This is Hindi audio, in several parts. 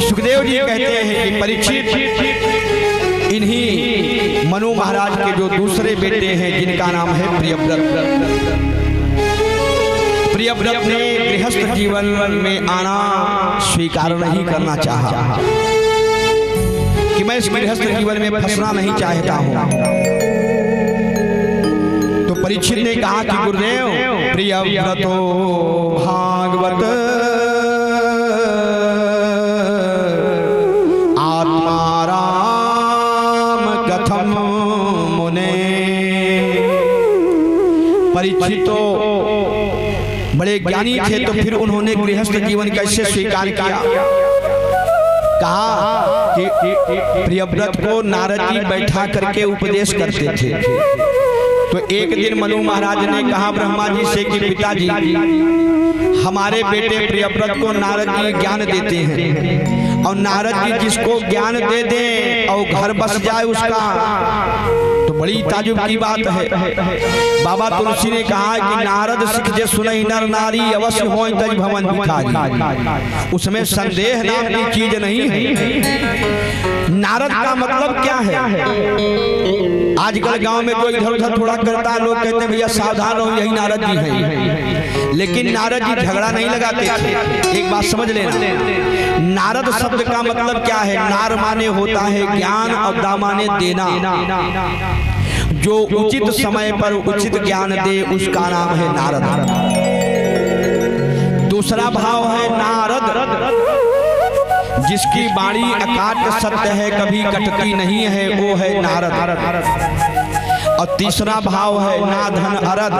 सुखदेव जी कहते हैं कि परीक्षित इन्हीं मनु महाराज के जो दूसरे बेटे हैं जिनका नाम है प्रियव्रत। प्रियव्रत ने गृहस्थ जीवन में आना स्वीकार नहीं करना चाहा कि मैं इस गृहस्थ जीवन में फंसना नहीं चाहता हूं। तो परीक्षित ने कहा कि गुरुदेव प्रियव्रतो भागवत आत्माराम कथम मुने। परीक्षित तो बड़े ज्ञानी थे, तो फिर उन्होंने गृहस्थ जीवन कैसे स्वीकार किया? कहा कि प्रियव्रत को नारद जी बैठा करके उपदेश करते थे। तो एक दिन मनु महाराज ने कहा ब्रह्मा जी से कि पिताजी हमारे बेटे प्रियव्रत को नारद जी ज्ञान देते हैं, और नारद जी जिसको ज्ञान दे दें और घर बस जाए उसका, तो बड़ी ताजुब की बात है। बाबा तुलसी ने कहा कि नारद सिख जे सुनई नर नारी अवश्य होय तज भवन भिखारी। उसमें संदेह नाम की चीज नहीं है। नारद का मतलब क्या है? आजकल गांव में कोई इधर उधर थोड़ा करता है, लोग कहते हैं भैया सावधान रहो यही नारद जी हैं। लेकिन नारद जी झगड़ा नहीं लगाते थे। एक बात समझ लेना, नारद शब्द का मतलब क्या है? नार माने होता है ज्ञान और दा माने देना। जो उचित समय पर उचित ज्ञान दे उसका नाम है नारद। दूसरा भाव है नारद, जिसकी वाणी अकाट सत्य है, कभी कटती नहीं है, वो है नारद। और तीसरा भाव है नाधन अरद,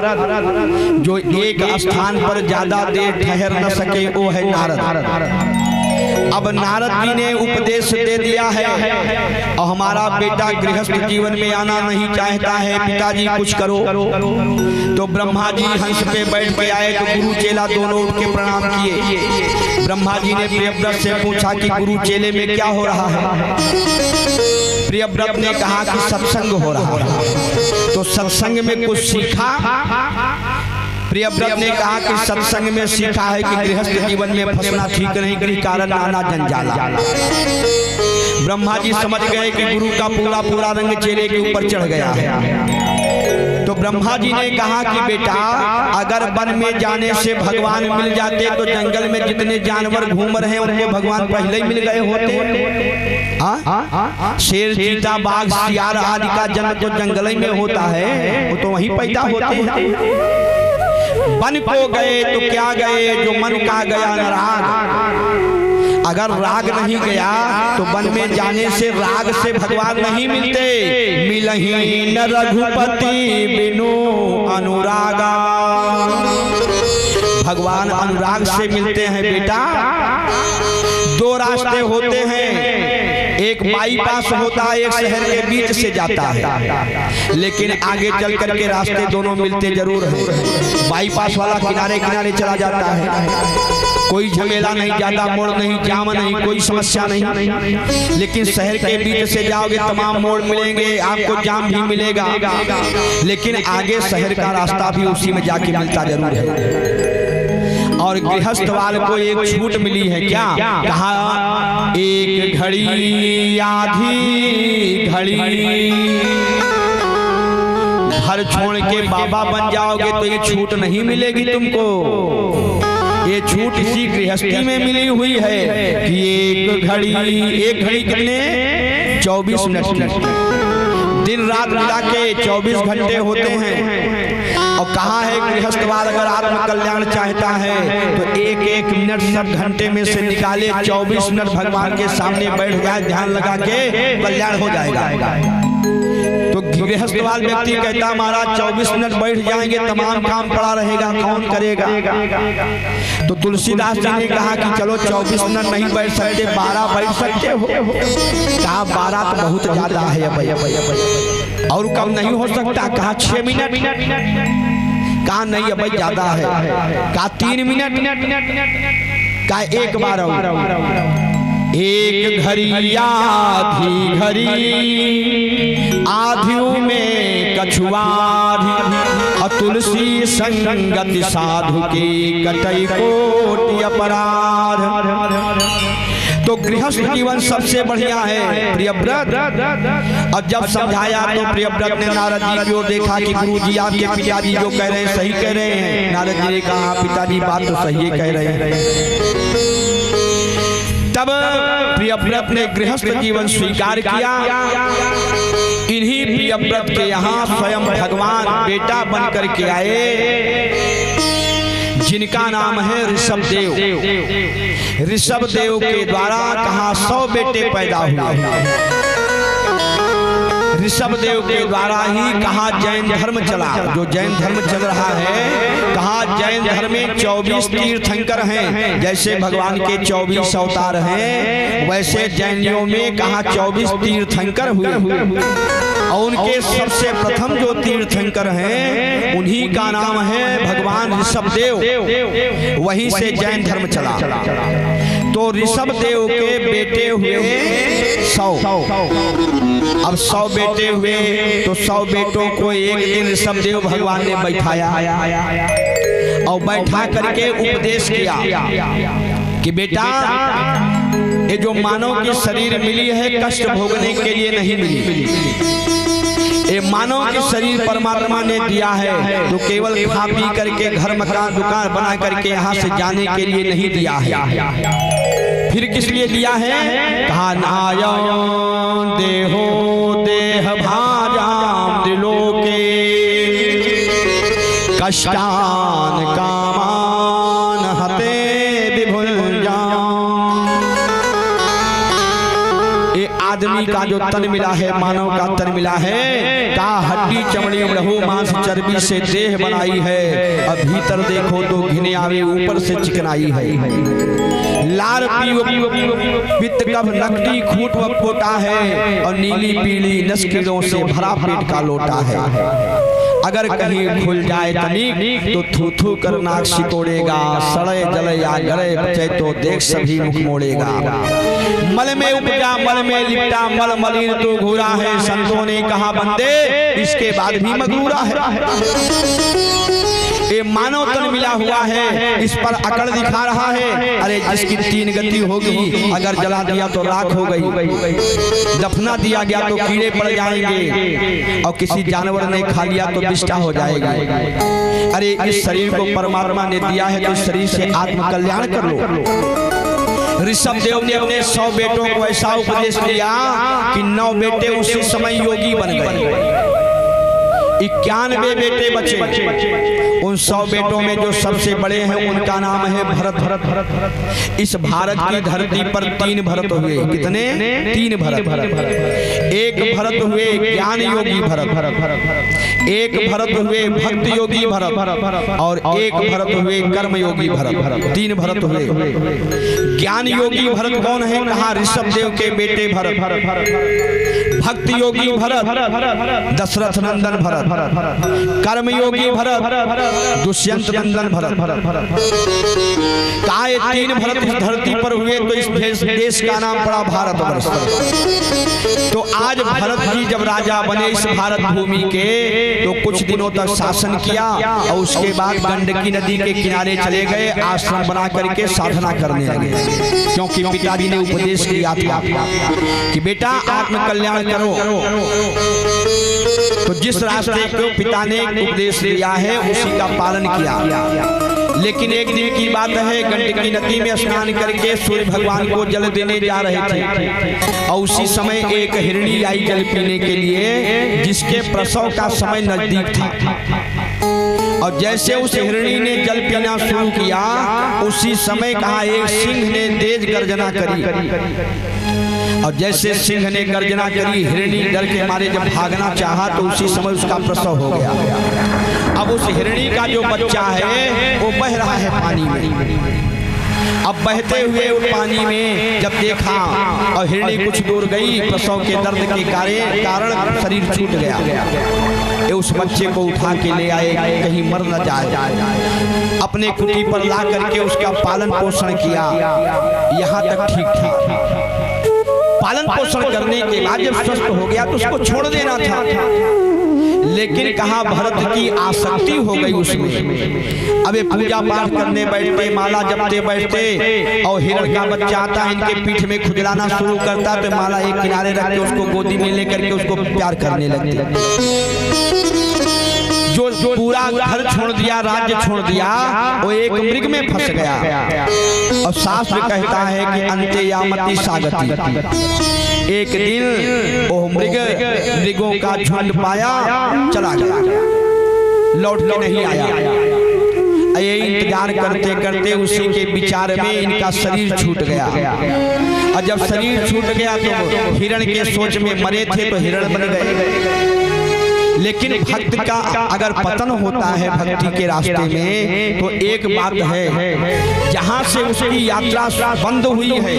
जो एक स्थान पर ज्यादा देर ठहर न सके, वो है नारद। अब नारद जी ने उपदेश दे दिया है और हमारा बेटा गृहस्थ जीवन में आना नहीं चाहता है, पिताजी कुछ करो। तो ब्रह्मा जी हंस पे बैठ के आए, तो गुरु चेला दोनों उठ के प्रणाम किए। ब्रह्मा जी ने प्रियव्रत से पूछा कि गुरु चेले में क्या हो रहा है? प्रियव्रत ने कहा कि सत्संग हो रहा है। तो सत्संग में कुछ सीखा? प्रियव्रत ने कहा कि सत्संग में सीखा है कि गृहस्थ जीवन में फंसना ठीक नहीं, कि कारण नाना जंजाला। ब्रह्मा जी समझ गए कि गुरु का पूरा पूरा रंग चेले के ऊपर चढ़ गया है। तो ब्रह्मा जी ने कहा कि बेटा अगर वन में जाने से भगवान मिल जाते तो जंगल में जितने जानवर घूम रहे हैं उनको भगवान पहले ही मिल गए होते। शेर चीता बाघ सियार आदि का जन्म तो जंगल में होता है, वो तो वहीं पैदा होते हैं। वन को गए तो क्या गए, जो मन का गया न राग। अगर राग नहीं गया तो वन में जाने से राग से भगवान नहीं मिलते। मिलही न रघुपति बिनु अनुरागा। भगवान अनुराग से मिलते हैं बेटा। दो रास्ते होते हैं, एक बाईपास होता है, एक शहर के बीच से जाता है, लेकिन आगे चल करके रास्ते दोनों मिलते जरूर हैं। बाईपास वाला किनारे किनारे चला जाता है, कोई झमेला नहीं, ज्यादा मोड़ नहीं, जाम नहीं, कोई समस्या नहीं। लेकिन शहर के बीच से जाओगे तमाम मोड़ मिलेंगे, आपको जाम भी मिलेगा, लेकिन आगे शहर का रास्ता भी उसी में जाके मिलता जरूर है। और गृहस्थ वाले को एक छूट मिली है। क्या कहा? एक घड़ी आधी घड़ी घर छोड़ के बाबा बन जाओगे तो ये छूट नहीं मिलेगी तुमको। ये छूट इसी गृहस्थी में मिली हुई है कि एक घड़ी कितने 24 मिनट, दिन रात मिला के 24 घंटे होते हैं। और कहा है गृहस्थवाद अगर आत्म कल्याण चाहता है तो एक एक मिनट सब घंटे में से निकाले 24 मिनट भगवान के सामने बैठ जाए, ध्यान लगा के कल्याण हो जाएगा। तो गृहस्थवाल व्यक्ति कहता महाराज 24 मिनट बैठ जाएंगे तमाम काम पड़ा रहेगा, कौन करेगा? तो तुलसीदास जी ने कहा कि चलो 24 मिनट नहीं बैठ सकते, 12 बैठ सकते हो। कहा 12 तो बहुत ज्यादा है, और कम नहीं हो सकता। कहा 6 मिनट। कहा नहीं अब ज्यादा है। कहा 3 मिनट। कहा एक बार एक घड़ी आधी घड़ी आधियों में कछुआरी, और तुलसी संगति साधु की कटई कोटि अपराध। तो गृहस्थ जीवन सबसे बढ़िया है प्रियव्रत। और जब समझाया तो प्रियव्रत ने नारद जी की ओर देखा कि गुरु जी आपके पिताजी जो कह रहे हैं सही कह रहे हैं। नारद जी ने कहा पिताजी बात तो सही कह रहे हैं। तब प्रियव्रत ने गृहस्थ जीवन स्वीकार किया। इन्हीं प्रियव्रत के यहाँ स्वयं भगवान बेटा बन करके आए जिनका नाम है ऋषभदेव। ऋषभदेव के द्वारा कहा 100 बेटे पैदा हुए। ऋषभदेव के द्वारा ही कहा जैन धर्म चला। जो जैन धर्म चल रहा है कहा जैन धर्म में 24 तीर्थंकर हैं। जैसे भगवान के 24 अवतार हैं वैसे जैनियों में कहा 24 तीर्थंकर हुए। और उनके सबसे प्रथम जो तीर्थंकर हैं उन्हीं का नाम है भगवान ऋषभदेव। वहीं से जैन धर्म चला। तो ऋषभदेव के बेटे हुए 100। अब 100 बेटे हुए तो 100 बेटों को एक दिन ऋषभदेव भगवान ने बैठाया और बैठा करके उपदेश किया कि बेटा ये जो मानव की शरीर मिली है कष्ट भोगने के लिए नहीं मिली। ये मानव के शरीर परमात्मा ने दिया है तो केवल खा पी करके घर मकान दुकान बना करके यहाँ से जाने के लिए नहीं दिया है। फिर किस लिए दिया है? कहा नायं देहो देह भाजाम त्रिलोके कष्टान कामान हते आदमी का जो तन मिला है मानव का तन मिला है का हड्डी चमड़ी लहू मांस चर्बी से देह बनाई है। अब भीतर देखो तो घिने आवे ऊपर से चिकनाई है। लार पित्त कब नकटी खूट व पोटा है और नीली पीली नस्किरों से भरा पेट का लोटा है। अगर कहीं खुल जाए तनिक तो थू थू कर नाक सिकोड़ेगा। सड़े जले या गले बचे तो देख सभी मुख मोड़ेगा। मल में उपजा मल में लिपटा मल मलिन तो घूरा है। संतों ने कहा बंदे इसके बाद भी मगरूरा है। ये मानव तन मिला हुआ है इस पर अकड़ दिखा रहा है। अरे जिसकी 3 गति होगी अगर जला दिया तो राख हो गई, दफना दिया गया तो कीड़े पड़ जाएंगे और किसी जानवर ने खा लिया तो विष्ठा हो जाएगा। अरे इस शरीर को परमात्मा ने दिया है तो इस शरीर से आत्म कल्याण कर लो। ऋषभदेव ने अपने 100 बेटों को ऐसा उपदेश दिया कि 9 बेटे उसी समय योगी बन गए। 91 बेटे बचे। उन 100 बेटों में जो सबसे बड़े हैं उनका नाम है भरत। इस भारत की धरती पर 3 भरत हुए। कितने? 3 भरत। एक भरत हुए ज्ञान योगी भरत, एक भरत हुए भक्त योगी भरत और एक भरत हुए कर्म योगी भरत। 3 भरत हुए। ज्ञान योगी भरत कौन है? कहा ऋषभदेव के बेटे भरत। भक्त योगी भरत दशरथ नंदन भरत। कर्म योगी भरत दुष्यंत नंदन भरत। काय 3 भरत इस धरती पर हुए तो इस देश का नाम पड़ा भारतवर्ष। तो आज भरत जी जब राजा बने इस भारत भूमि के तो कुछ दिनों तक शासन किया और उसके बाद गंडकी नदी के किनारे चले गए, आश्रम बना करके साधना करने लगे। क्योंकि पिताजी ने उपदेश दिया था कि बेटा आत्म कल्याण करो। तो जिस रास्ते को पिता ने उपदेश दिया है उसी का पालन किया। लेकिन एक दिन की बात है, गंडकी नदी में स्नान करके सूर्य भगवान को जल देने जा रहे थे और उसी समय एक हिरणी आई जल पीने के लिए, जिसके प्रसव का समय नजदीक था। और जैसे उस हिरणी ने जल पीना शुरू किया उसी समय कहा एक सिंह ने तेज गर्जना करी। और जैसे सिंह ने गर्जना करी हिरणी डर के मारे जब भागना चाहा तो उसी समय उसका प्रसव हो गया। अब उस हिरणी का जो बच्चा है वो बह रहा है पानी में। अब बहते हुए उस पानी में जब देखा और हिरणी कुछ दूर गई, प्रसव के दर्द के कारण शरीर छूट गया। ये उस बच्चे को उठा के ले आए कहीं मर न जाए। अपने कुटी पर ला करके उसका पालन पोषण किया। यहाँ तक ठीक था। पालन पोषण करने के बाद जब स्वस्थ हो गया तो उसको छोड़ देना था, लेकिन कहा भरत की आसक्ति हो गई उसमें। अब ये पूजा पाठ करने बैठते, माला जपते बैठते और हिरण का बच्चा आता है इनके पीठ में खुजलाना शुरू करता, तो माला एक किनारे रख के उसको गोदी में लेकर के उसको प्यार करने लगते। जो पूरा घर छोड़ दिया, राज्य छोड़ दिया, वो एक मृग में फंस गया। और शास्त्र कहता है कि अंते यामति सागति, एक दिन वो मृगों का झुंड पाया, चला गया, लौट के नहीं आया। ये इंतजार करते करते उसी के विचार में इनका शरीर छूट गया। और जब शरीर छूट गया तो हिरण के सोच में मरे थे तो हिरण बन गए। लेकिन भक्त का अगर पतन होता है भक्ति के रास्ते में, तो एक बात है, जहां से उसकी यात्रा बंद हुई है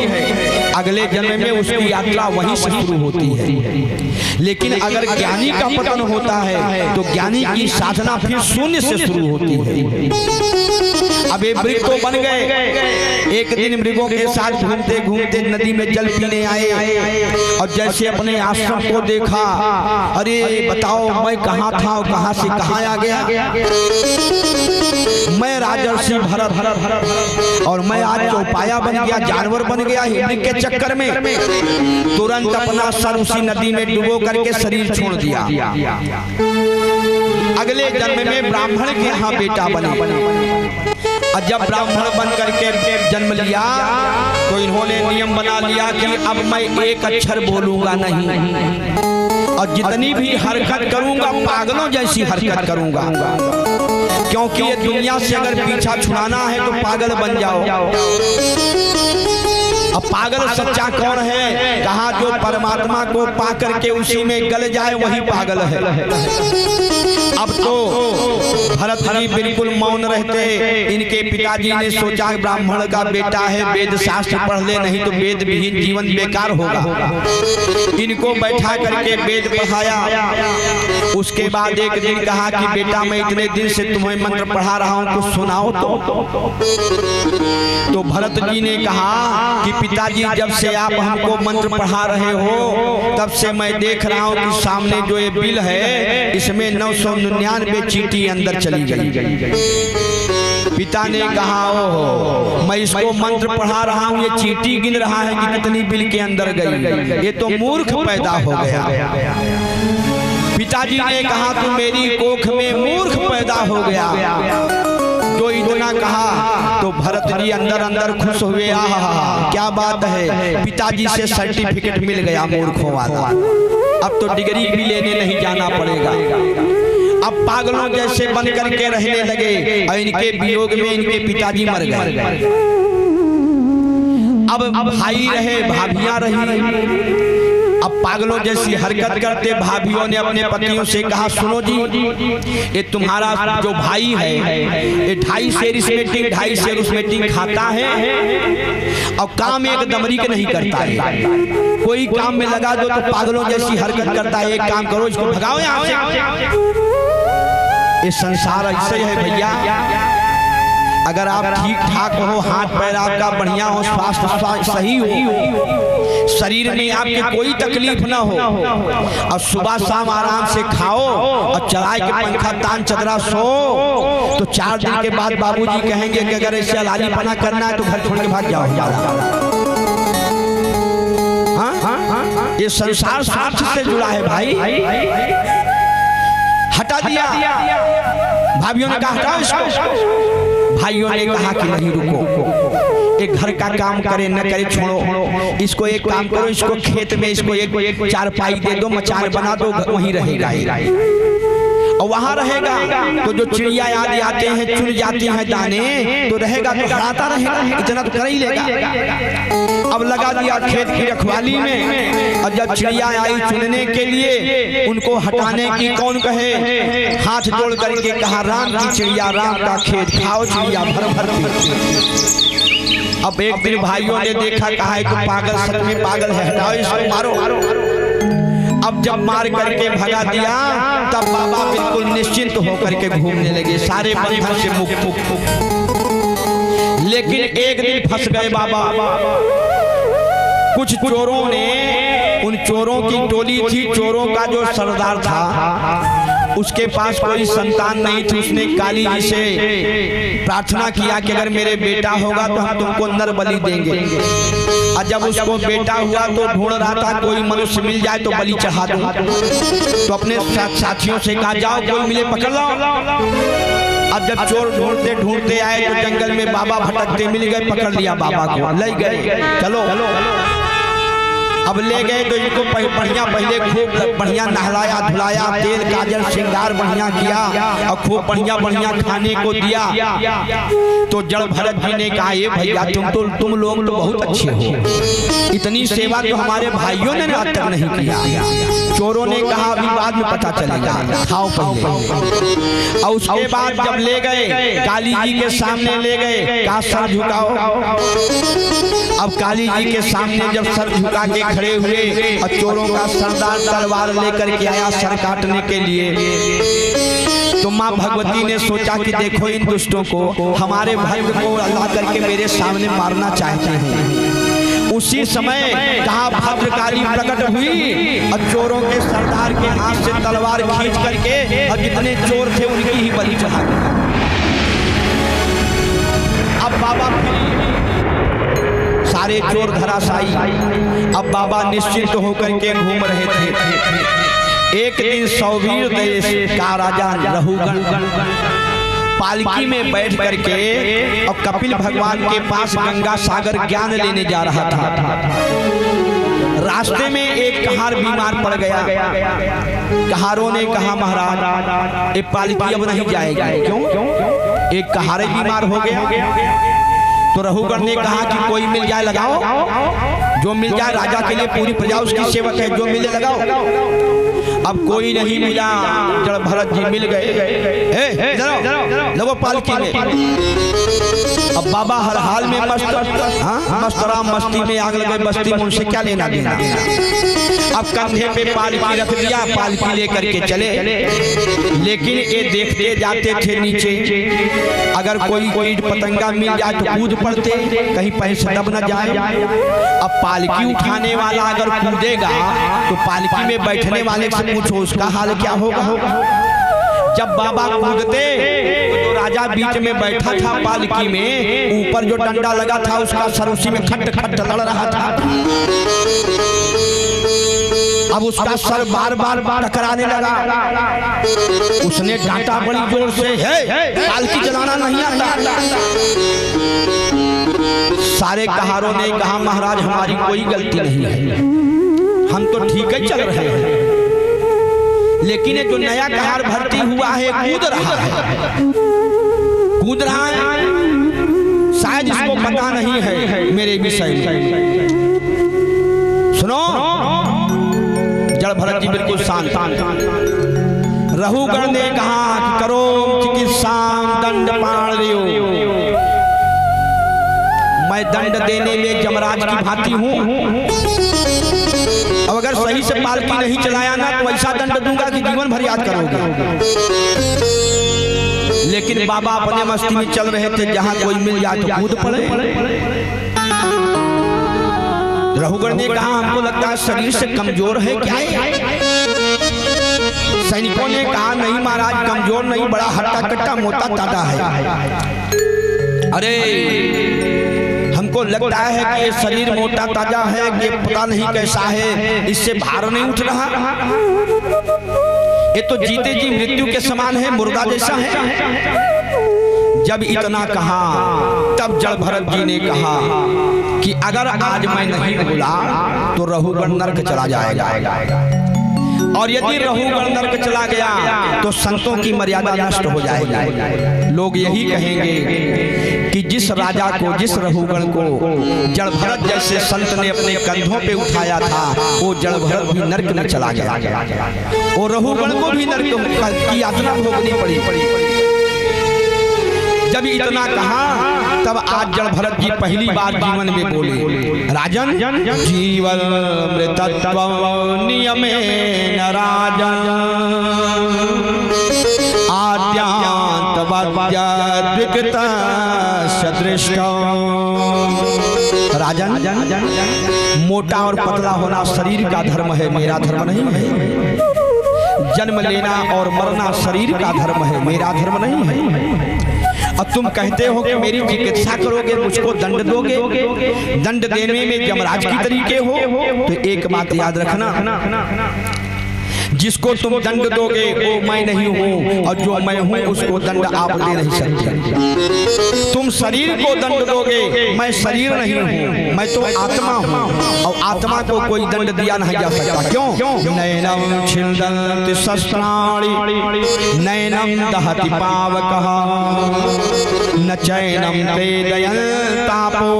अगले जन्म में उसकी यात्रा वहीं से शुरू होती है। लेकिन अगर ज्ञानी का पतन होता है तो ज्ञानी की साधना फिर शून्य से शुरू होती है। अब ये मृग तो बन गए। एक दिन मृगों के साथ घूमते घूमते नदी में जल पीने आए और जैसे अपने आश्रम को देखा, अरे बताओ मैं कहाँ था और कहाँ से कहाँ आ गया। मैं राजर्षि भरत और मैं आज चौपाया बन गया, जानवर बन गया मृग के चक्कर में। तुरंत अपना सर उसी नदी में डुबो करके शरीर छोड़ दिया। अगले जन्म में ब्राह्मण के यहाँ बेटा बना। और जब ब्राह्मण बन करके जन्म लिया तो इन्होंने नियम बना लिया कि अब मैं एक अक्षर बोलूंगा नहीं और जितनी भी हरकत करूंगा पागलों जैसी हरकत करूंगा, क्योंकि ये दुनिया से अगर पीछा छुड़ाना है तो पागल बन जाओ। अब पागल सच्चा कौन है? कहा जो परमात्मा को पा करके उसी में गल जाए वही पागल है। अब तो भरत जी बिल्कुल मौन रहते। इनके पिताजी ने सोचा ब्राह्मण का बेटा है, वेद शास्त्र पढ़ ले, नहीं तो वेद विहीन जीवन बेकार होगा। इनको बैठा करके वेद पढ़ाया। उसके बाद एक दिन कहा कि बेटा मैं इतने दिन से तुम्हें मंत्र पढ़ा रहा हूँ, कुछ सुनाओ तो भरत जी ने कहा कि पिताजी जब से आप हमको मंत्र पढ़ा रहे हो तब से मैं देख रहा हूँ कि सामने जो ये बिल है इसमें 999 चींटी अंदर चली गई। पिता ने कहा ओहो मैं इसको मंत्र पढ़ा रहा हूँ, ये चींटी गिन रहा है कि कितनी बिल के अंदर गई, ये तो मूर्ख पैदा हो गया। पिताजी ने कहा तू मेरी कोख में मूर्ख पैदा हो गया। जो इतना कहा तो भरत जी अंदर अंदर खुश हुए, आहा क्या बात है, पिताजी से सर्टिफिकेट मिल गया मूर्खों वाला, अब तो डिग्री भी लेने नहीं जाना पड़ेगा। अब पागलों जैसे बन करके रहने लगे और इनके वियोग में इनके पिताजी मर गए। अब भाई रहे, भाभियां रही। अब पागलों जैसी हरकत करते भाभियों ने अपने पतियों से कहा सुनो जी, ये तुम्हारा जो भाई है ये 2.5 शेर इसमें 2.5 शेर उसमें खाता है और काम एक दमरी के नहीं करता है। कोई काम में लगा दो तो पागलों जैसी हरकत करता है। एक काम करो इसको भगाओ यहाँ से। ये संसार ऐसे है भैया। अगर आप ठीक ठाक हो, हाथ पैर आपका बढ़िया हो, स्वास्थ्य सही हो, शरीर में आपके कोई तकलीफ ना हो और सुबह शाम आराम से खाओ और चलाए के पंखा तान चदरा सो, तो 4 दिन के बाद बाबूजी कहेंगे कि अगर ऐसे लालीपना करना है तो घर छोड़ के भाग जाओ। हाँ? ये संसार स्वार्थ से जुड़ा है भाई। हटा दिया। भाइयों ने कहा हटाओ इसको। भाइयों ने कहा कि नहीं रुको, एक घर का काम करे न करे छोड़ो, इसको एक काम करो, इसको खेत में इसको एक चारपाई दे दो, मचान बना दो, वहीं रहेगा और वहां रहेगा तो जो चिड़िया आदि आते हैं चुन जाती हैं दाने तो रहेगा, तो हराता रहेगा, इतना तो कर ही लेगा। अब लगा दिया खेत की रखवाली में और जब चिड़िया आई चुनने के लिए उनको हटाने की कौन कहे, हाथ जोड़ करके कहा राम की चिड़िया राम का खेत खाओ चिड़िया भर भर के। अब एक दिन भाइयों ने देखा, कहा है तो पागल सच में पागल है, हटाओ इसको मारो। अब जब मार करके भगा दिया तब बाबा बिल्कुल निश्चिंत होकर के घूमने लगे, सारे बंधन से मुक्त। लेकिन एक दिन फंस गए बाबा। कुछ चोरों ने, उन चोरों की टोली थी, चोरों का जो सरदार था उसके पास कोई संतान नहीं थी। उसने काली जी से प्रार्थना किया कि अगर मेरे बेटा होगा तो हम तुमको नर बलि देंगे। और जब उसको बेटा हुआ तो ढूंढ रहा था कोई मनुष्य मिल जाए तो बलि चढ़ा दूं। तो अपने साथियों से कहा जाओ कोई मिले पकड़ लो। अब जब चोर ढूंढते ढूंढते आए तो जंगल में बाबा भटकते मिल गए, पकड़ लिया बाबा को, ले गए। चलो अब ले गए तो इनको बढ़िया पहले खूब बढ़िया नहलाया धुलाया, तेल काजल श्रृंगार बढ़िया किया और खूब बढ़िया बढ़िया खाने को दिया। तो जड़ भरत जी ने कहा ये भैया तुम लोग तो बहुत अच्छे हो, इतनी सेवा तो हमारे भाइयों ने आज तक नहीं किया। चोरों ने कहा अभी बाद में पता चलेगा, खाओ पहले। और उसके बाद जब ले गए काली जी के सामने ले गए, कहा सर झुकाओ। अब काली जी के सामने जब सर झुका के खड़े हुए और चोरों का सरदार तलवार लेकर के आया सर काटने के लिए, तो माँ भगवती ने सोचा कि देखो इन दुष्टों को, हमारे भक्त को अल्लाह करके मेरे सामने मारना चाहते हैं। उसी समय कहा भद्रकाली प्रकट हुई और चोरों के सरदार के हाथ से तलवार खींच करके और जितने चोर थे उनकी ही बलि चढ़ा दिया। अब बाबा सारे चोर धराशायी। अब बाबा निश्चिंत होकर के घूम रहे थे। एक दिन सौवीर देश का राजा रहुगण पालकी में बैठ करके और कपिल भगवान के पास गंगा सागर ज्ञान लेने जा रहा था। रास्ते में एक कहार बीमार पड़ गया। कहारों ने कहा महाराज ये पालकी अब नहीं जाएगी। क्यों? एक कहार बीमार हो गया। तो रहुगण ने कहा कि कोई मिल जाए लगाओ, जो मिल जाए राजा के लिए पूरी प्रजा उसकी सेवक है, जो मिले लगाओ। अब कोई नहीं मिला। जड़ भरत जी मिल गए, लगो पालकी में। अब बाबा हर हाल में मस्तराम मस्ती में आग लगे बस्ती में, उनसे क्या लेना देना। अब कंधे पे पालकी रख दिया, पालकी लेकर के चले। लेकिन ये देखते जाते थे नीचे, अगर कोई कीट पतंगा मिल जाए तो कूद पड़ते, कहीं पैर से दब न जाए। अब पालकी उठाने वाला अगर कूदेगा तो पालकी में बैठने वाले से पूछो उसका हाल क्या होगा। जब बाबा कूदते तो राजा बीच में बैठा था पालकी में, ऊपर जो डंडा लगा था उसका सर उसी में खट खट लड़ रहा था। अब उसका सर बार बार टकराने लगा। उसने डांटा बड़ी जोर से, है पालकी चलाना नहीं आता। सारे कहारों ने कहा महाराज हमारी कोई गलती नहीं है, हम तो ठीक है चल रहे हैं। लेकिन जो नया कहार भर्ती हुआ है कूद रहा है, शायद इसको पता नहीं है मेरे विषय में। सुनो, जड़ भरत जी बिल्कुल शांत। रहुगण ने कहा कि करो चिकित्सा दंड पाण लियो। मैं दंड देने में जमराज की भांति हूँ। अब अगर सही से पालकी नहीं चलाया ना तो ऐसा दंड दूंगा कि जीवन भर याद करोगे। लेकिन बाबा अपने मस्ती में चल रहे थे, जहां कोई मिल जाए तो कूद पड़े। रहुगण ने कहा हमको लगता है शरीर से कमजोर है क्या? सैनिकों ने कहा नहीं महाराज कमजोर नहीं, बड़ा हट्टा कट्टा मोटा ताजा है। अरे हमको लगता है कि ये शरीर मोटा ताजा है, ये पता नहीं कैसा है, इससे भार नहीं उठ रहा। ये तो जीते जी मृत्यु के समान है, मुर्दा जैसा है। जब इतना कहा तब जड़ भरत जी ने कहा कि अगर आज मैं नहीं बोला तो रहुगण नरक चला जाएगा, और यदि रहुगण नरक चला गया तो संतों की मर्यादा नष्ट हो जाएगी। लोग यही कहेंगे कि जिस राजा को, जिस रहुगण को जड़ भरत जैसे संत ने अपने कंधों पे उठाया था, वो जड़ भरत भी नरक में चला गया, और रहुगण को भी नरक की यातना भोगनी पड़ी। जब इतना कहा तब आज जड़ भरत जी पहली बार जीवन में बोले, राजन जीवन मृतत्व नियमेन राजन आद्यांत वद्यद्विकृत सदृष्टो। राजन मोटा और पतला होना शरीर का धर्म है, मेरा धर्म नहीं है। जन्म लेना और मरना शरीर का धर्म है, मेरा धर्म नहीं है। अब तुम कहते हो कि मेरी चिकित्सा करोगे, मुझको दंड दोगे, दंड देने में यमराज की तरीके हो, तो एक बात याद रखना, जिसको तुम दंड दोगे वो मैं नहीं हूँ, और जो मैं हूँ उसको दंड आप दे नहीं सकते। तुम शरीर को दंड दोगे, मैं शरीर नहीं हूँ, मैं तो आत्मा हूँ, और आत्मा को कोई दंड दिया नहीं जा सकता। क्यों? नैनम छिन्दन्ति शस्त्राणि नैनम दहति पावकः न चैनम वेदयन्तापो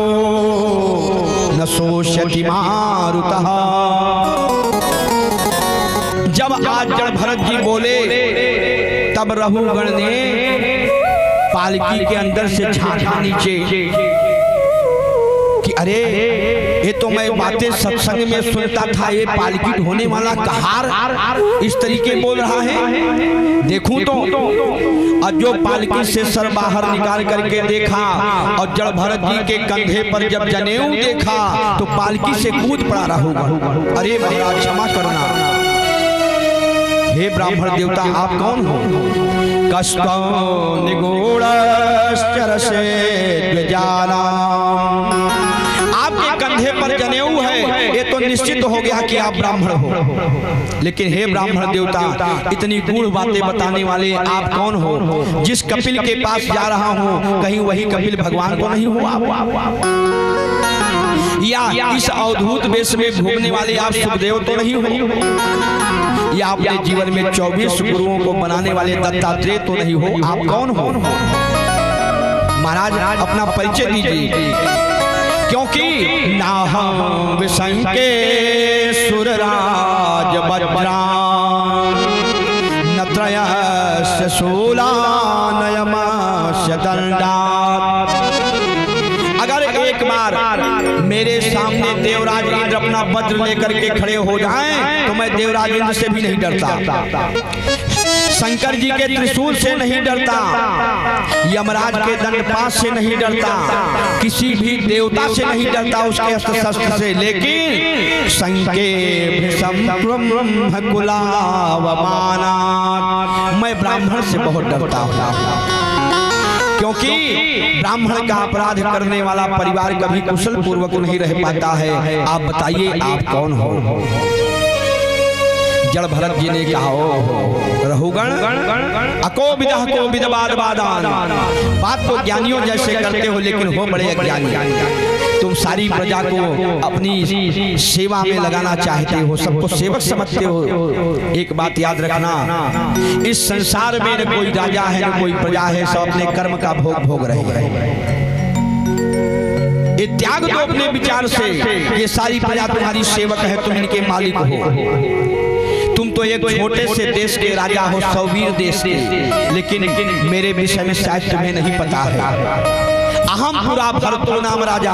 न शोष्यति मारुतः। जब आज जड़ भरत जी बोले तब रघुगण ने पालकी के अंदर से झांका नीचे कि अरे ये तो मैं बातें सत्संग में सुनता था, ये पालकी ढोने वाला कहार इस तरीके बोल रहा है। देखूं तो और जो पालकी से सर बाहर निकाल करके देखा और जड़ भरत जी के कंधे पर जब जनेऊ देखा तो पालकी से कूद पड़ा रघुगण। अरे महाराज क्षमा करना, हे ब्राह्मण देवता आप कौन हो? कष्टो निगूढ़श्चरसे द्विजाना, आपके कंधे पर जनेऊ है, ये तो निश्चित हो गया कि आप ब्राह्मण हो। लेकिन हे ब्राह्मण देवता, इतनी गूढ़ बातें बताने वाले आप कौन हो? जिस कपिल के पास जा रहा हूँ कहीं वही कपिल भगवान तो नहीं हो आप? या इस अवधूत वेश में घूमने वाले आप सुखदेव तो नहीं हो? या अपने जीवन में 24 गुरुओं को बनाने वाले दत्तात्रेय तो नहीं हो? आप कौन हो? महाराज अपना परिचय दीजिए, क्योंकि नाहं विशंके सुरराज वज्रान् न त्रयस्य शूलानयमस्य दण्डात्। अगर एक बार मेरे सामने देवराज इंद्र अपना वज्र लेकर के खड़े हो जाएं तो मैं देवराज इंद्र से भी नहीं डरता, शंकर जी के त्रिशूल से नहीं डरता, यमराज के दंडपाश से नहीं डरता, किसी भी देवता से नहीं डरता उसके अस्त्र शस्त्र से, लेकिन शंके मैं ब्राह्मण से बहुत डरता हूँ। क्योंकि ब्राह्मण का अपराध करने वाला परिवार कभी कुशल पूर्वक नहीं रह पाता है। आप बताइए आप कौन हो? जड़ भरत जी ने कहा रघुगण अकोविदः कोविदवाद वादान, बात तो ज्ञानियों जैसे करते हो लेकिन हो बड़े अज्ञानी। तुम सारी प्रजा को अपनी सेवा में लगाना चाहते हो, सबको सेवक समझते हो। एक बात याद रखना, इस संसार में न कोई राजा है न कोई प्रजा है, सब अपने कर्म का भोग रहे हैं। ये त्याग दो अपने विचार से, ये सारी प्रजा तुम्हारी सेवक है, तुम इनके मालिक हो। तुम तो एक छोटे से देश के राजा हो, सौवीर देश के, लेकिन मेरे विषय में शायद तुम्हें नहीं पता है। अहम पुरा भरतो नाम राजा,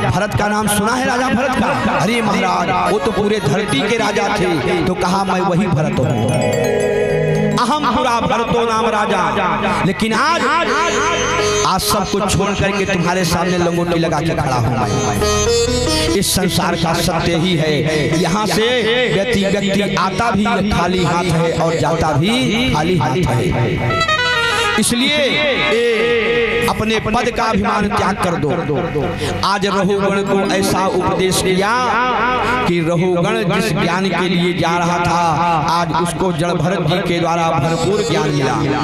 भरत का नाम सुना है राजा भरत का? अरे महाराज वो तो पूरे धरती के राजा थे, तो कहा मैं वही भरत हूँ। अहम पुरा भरतो नाम राजा, लेकिन आज सब कुछ छोड़ करके तुम्हारे सामने लंगोटी लगा के खड़ा हूँ मैं। इस संसार का सत्य ही है, यहाँ से व्यक्ति आता भी खाली हाथ है और जाता भी खाली हाथ है। इसलिए अपने पद का अभिमान त्याग कर दो। आज रघुगण को ऐसा उपदेश किया कि रघुगण जिस ज्ञान के लिए जा रहा था आज उसको जड़ भरत जी के द्वारा भरपूर ज्ञान मिला।